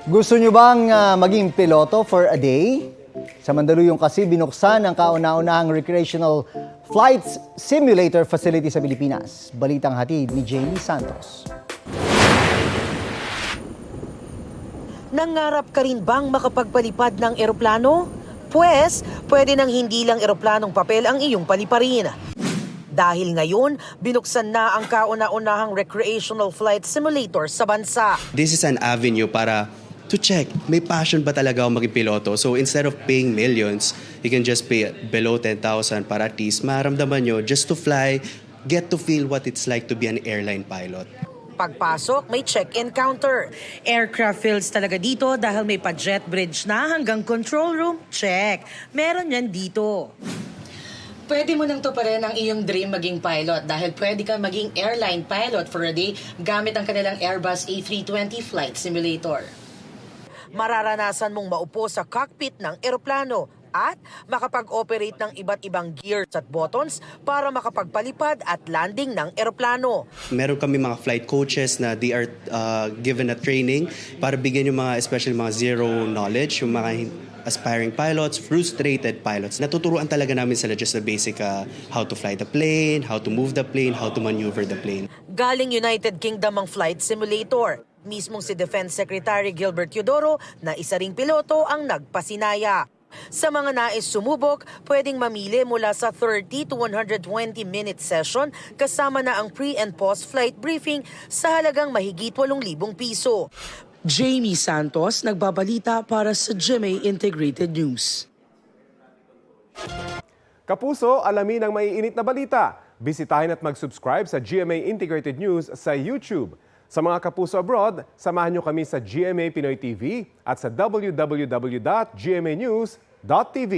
Gusto nyo bang maging piloto for a day? Sa Mandaluyong kasi binuksan ang kauna-unahang recreational flight simulator facility sa Pilipinas. Balitang hatid ni Jamie Santos. Nangarap ka rin bang makapagpalipad ng eroplano? Pwes, pwede nang hindi lang eroplanong papel ang iyong paliparin. Dahil ngayon, binuksan na ang kauna-unahang recreational flight simulator sa bansa. This is an avenue para to check, may passion ba talaga ako maging piloto? So instead of paying millions, you can just pay below 10,000 para at least maramdaman nyo just to fly, get to feel what it's like to be an airline pilot. Pagpasok, may check-in counter. Aircraft fields talaga dito dahil may pa-jet bridge na hanggang control room. Check. Meron yan dito. Pwede mo nang tuparin ang iyong dream maging pilot dahil pwede kang maging airline pilot for a day gamit ang kanilang Airbus A320 flight simulator. Mararanasan mong maupo sa cockpit ng eroplano at makapag-operate ng iba't ibang gears at buttons para makapagpalipad at landing ng eroplano. Meron kami mga flight coaches na they are given a training para bigyan yung mga, especially mga zero knowledge, yung mga aspiring pilots, frustrated pilots. Natuturuan talaga namin sila just the basic how to fly the plane, how to move the plane, how to maneuver the plane. Galing United Kingdom ang flight simulator. Mismong si Defense Secretary Gilbert Teodoro na isa ring piloto ang nagpasinaya. Sa mga nais sumubok, pwedeng mamili mula sa 30 to 120-minute session kasama na ang pre- and post-flight briefing sa halagang mahigit 8,000 piso. Jamie Santos, nagbabalita para sa GMA Integrated News. Kapuso, alamin ang maiinit na balita. Bisitahin at mag-subscribe sa GMA Integrated News sa YouTube. Sa mga kapuso abroad, samahan nyo kami sa GMA Pinoy TV at sa www.gmanews.tv.